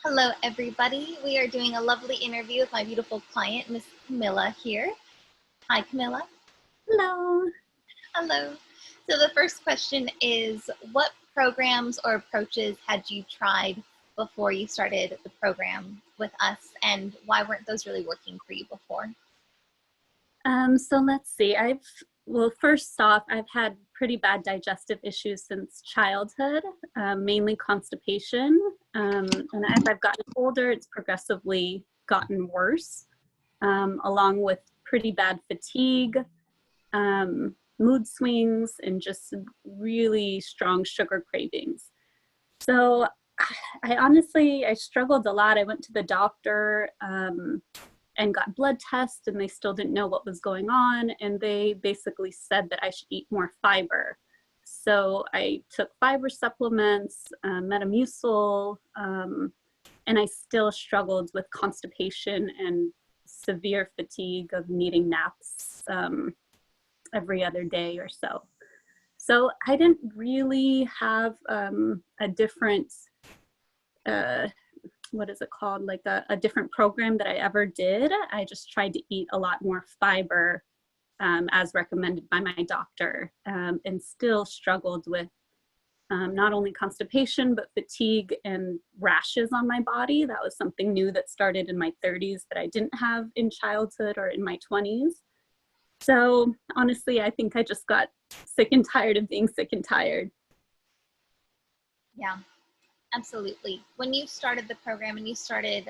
Hello, everybody. We are doing a lovely interview with my beautiful client, Miss Camilla here. Hi, Camilla. Hello. Hello. So the first question is, what programs or approaches had you tried before you started the program with us, and why weren't those really working for you before? So let's see. Well, first off, I've had pretty bad digestive issues since childhood, mainly constipation. And as I've gotten older, it's progressively gotten worse, along with pretty bad fatigue, mood swings, and just really strong sugar cravings. So I struggled a lot. I went to the doctor, and got blood tests, and they still didn't know what was going on. And they basically said that I should eat more fiber. So I took fiber supplements, Metamucil, and I still struggled with constipation and severe fatigue of needing naps every other day or so. So I didn't really have a different what is it called, like a different program that I ever did. I just tried to eat a lot more fiber as recommended by my doctor, and still struggled with not only constipation, but fatigue and rashes on my body. That was something new that started in my 30s that I didn't have in childhood or in my 20s. So honestly, I think I just got sick and tired of being sick and tired. Yeah, absolutely. When you started the program and you started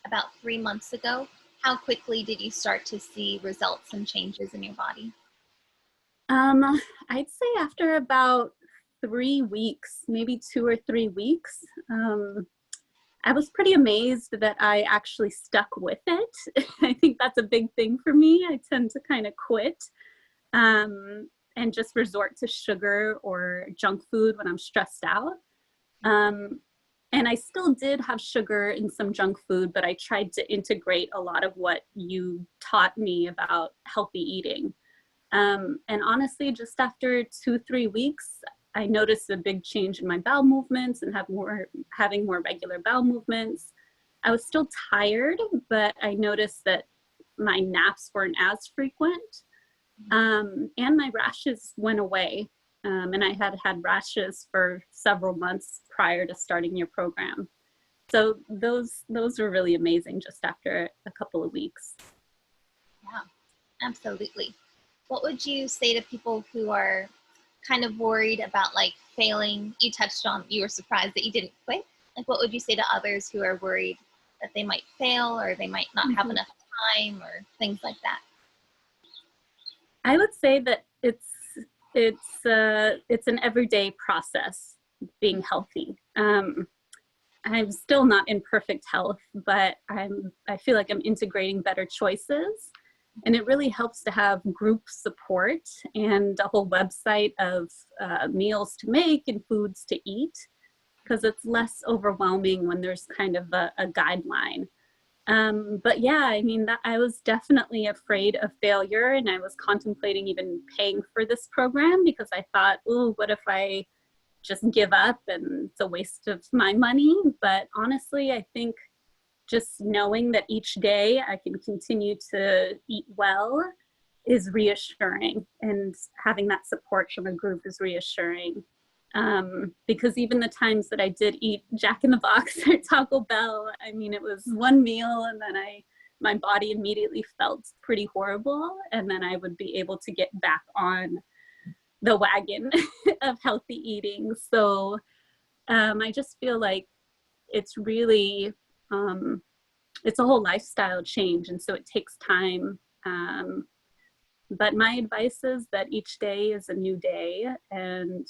about 3 months ago, how quickly did you start to see results and changes in your body? I'd say after about 3 weeks, maybe 2 or 3 weeks, I was pretty amazed that I actually stuck with it. I think that's a big thing for me. I tend to kind of quit and just resort to sugar or junk food when I'm stressed out. Um, and I still did have sugar in some junk food, but I tried to integrate a lot of what you taught me about healthy eating. And honestly, just after 2, 3 weeks, I noticed a big change in my bowel movements and having more regular bowel movements. I was still tired, but I noticed that my naps weren't as frequent, and my rashes went away. And I had had rashes for several months prior to starting your program. So those were really amazing just after a couple of weeks. Yeah, absolutely. What would you say to people who are kind of worried about like failing? You touched on, you were surprised that you didn't quit. Like, what would you say to others who are worried that they might fail or they might not have Mhm. enough time or things like that? I would say that it's an everyday process being healthy. I'm still not in perfect health, but I feel like I'm integrating better choices. And it really helps to have group support and a whole website of meals to make and foods to eat, because it's less overwhelming when there's kind of a guideline. But yeah, I mean, that I was definitely afraid of failure, and I was contemplating even paying for this program because I thought, oh, what if I just give up and it's a waste of my money? But honestly, I think just knowing that each day I can continue to eat well is reassuring, and having that support from a group is reassuring. Because even the times that I did eat Jack in the Box or Taco Bell, I mean, it was one meal, and then my body immediately felt pretty horrible, and then I would be able to get back on the wagon of healthy eating. So I just feel like it's really it's a whole lifestyle change, and so it takes time. But my advice is that each day is a new day, and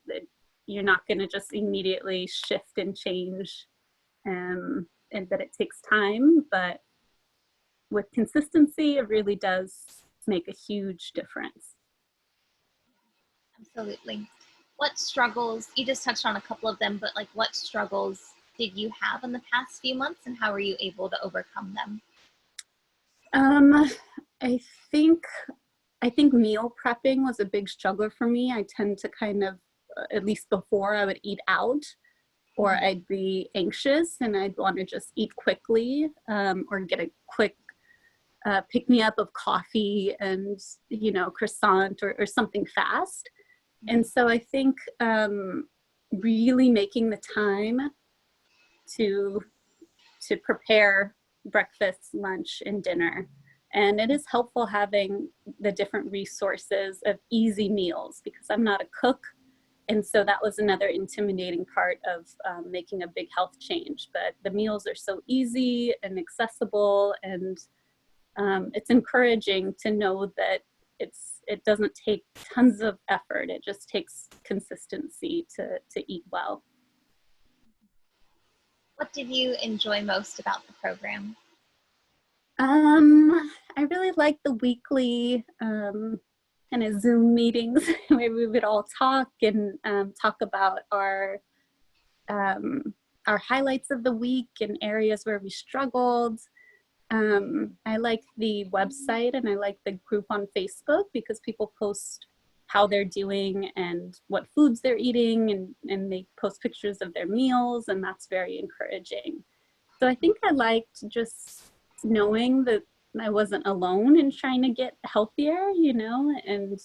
that you're not going to just immediately shift and change, and that it takes time. But with consistency, it really does make a huge difference. Absolutely. What struggles, you just touched on a couple of them, but like what struggles did you have in the past few months and how were you able to overcome them? Um, I think I think meal prepping was a big struggle for me. I tend to kind of, at least before, I would eat out or I'd be anxious and I'd want to just eat quickly, or get a quick pick me up of coffee and, you know, croissant or something fast. And so I think really making the time to prepare breakfast, lunch, and dinner. And it is helpful having the different resources of easy meals because I'm not a cook. And so that was another intimidating part of making a big health change. But the meals are so easy and accessible, and it's encouraging to know that it doesn't take tons of effort. It just takes consistency to eat well. What did you enjoy most about the program? I really like the weekly kind of Zoom meetings where we would all talk and talk about our highlights of the week and areas where we struggled. I like the website and I like the group on Facebook because people post how they're doing and what foods they're eating, and they post pictures of their meals, and that's very encouraging. So I think I liked just knowing that I wasn't alone in trying to get healthier, you know, and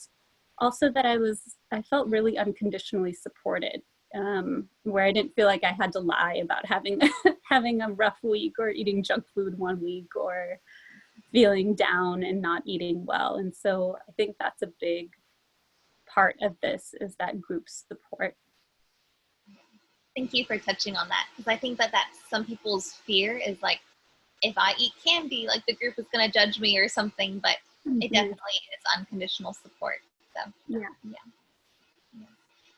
also that I felt really unconditionally supported, where I didn't feel like I had to lie about having having a rough week or eating junk food one week or feeling down and not eating well. And so I think that's a big part of this, is that group support. Thank you for touching on that, because I think that that's some people's fear is like, if I eat candy, like the group is going to judge me or something, but it definitely is unconditional support. So yeah.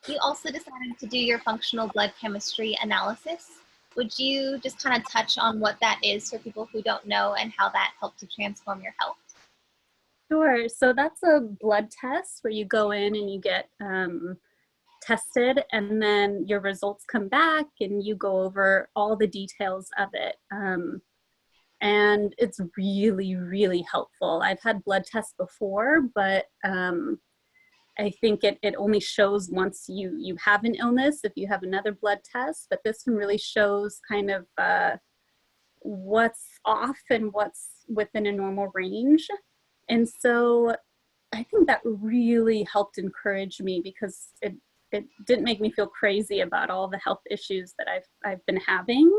You also decided to do your functional blood chemistry analysis. Would you just kind of touch on what that is for people who don't know and how that helped to transform your health? Sure. So that's a blood test where you go in and you get tested, and then your results come back and you go over all the details of it. And it's really, really helpful. I've had blood tests before, but I think it only shows once you have an illness, if you have another blood test, but this one really shows kind of what's off and what's within a normal range. And so I think that really helped encourage me because it didn't make me feel crazy about all the health issues that I've been having.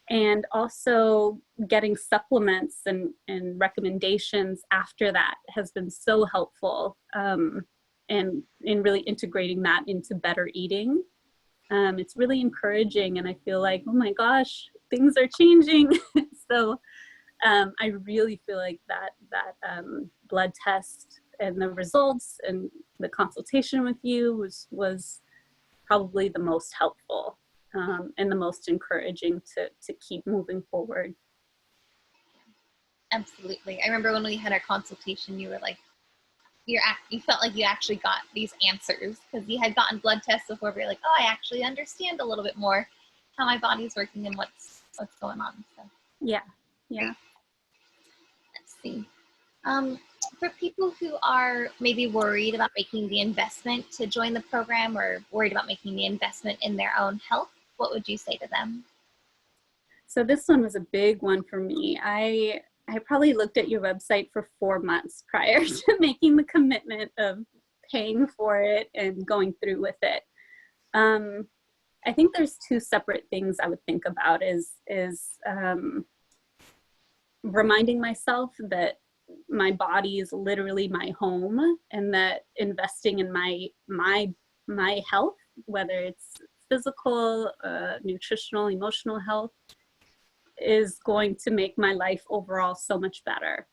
And also getting supplements and recommendations after that has been so helpful, and in really integrating that into better eating. It's really encouraging, and I feel like, oh my gosh, things are changing. So I really feel like that blood test and the results and the consultation with you was probably the most helpful. And the most encouraging to keep moving forward. Absolutely. I remember when we had our consultation, you were like, you felt like you actually got these answers because you had gotten blood tests before. We were like, oh, I actually understand a little bit more how my body's working and what's going on. So yeah. Let's see. For people who are maybe worried about making the investment to join the program or worried about making the investment in their own health, what would you say to them? So this one was a big one for me. I probably looked at your website for 4 months prior to making the commitment of paying for it and going through with it. I think there's 2 separate things I would think about is reminding myself that my body is literally my home, and that investing in my health, whether it's physical, nutritional, emotional health, is going to make my life overall so much better.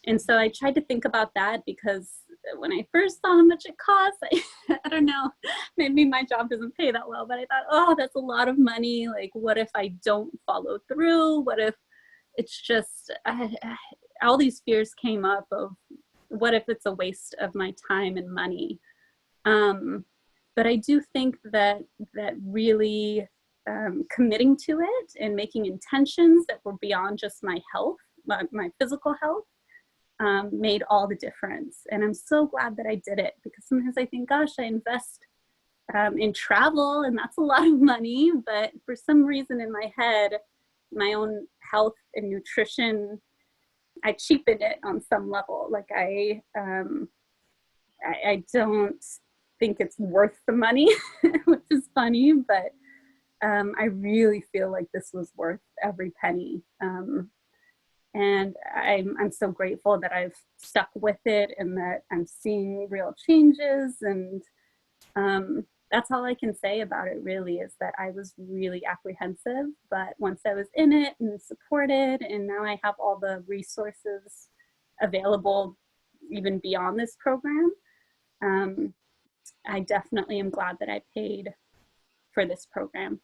And so I tried to think about that because when I first saw how much it costs, I don't know, maybe my job doesn't pay that well, but I thought, oh, that's a lot of money. Like, what if I don't follow through? What if it's just, all these fears came up of what if it's a waste of my time and money? But I do think that really committing to it and making intentions that were beyond just my health, my physical health, made all the difference. And I'm so glad that I did it, because sometimes I think, gosh, I invest in travel, and that's a lot of money. But for some reason in my head, my own health and nutrition, I cheapened it on some level. Like I don't think it's worth the money, which is funny, but I really feel like this was worth every penny. And I'm so grateful that I've stuck with it and that I'm seeing real changes. And that's all I can say about it, really, is that I was really apprehensive, but once I was in it and supported, and now I have all the resources available even beyond this program, I definitely am glad that I paid for this program.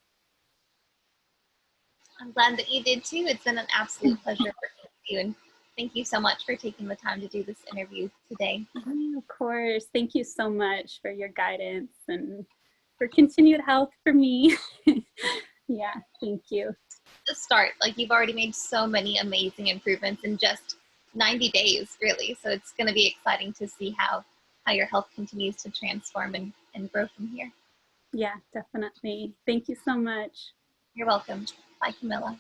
I'm glad that you did too. It's been an absolute pleasure working with you, and thank you so much for taking the time to do this interview today. Of course. Thank you so much for your guidance and for continued health for me. Yeah, thank you. The start, like, you've already made so many amazing improvements in just 90 days, really. So it's going to be exciting to see how your health continues to transform and grow from here. Yeah, definitely. Thank you so much. You're welcome. Bye, Camilla.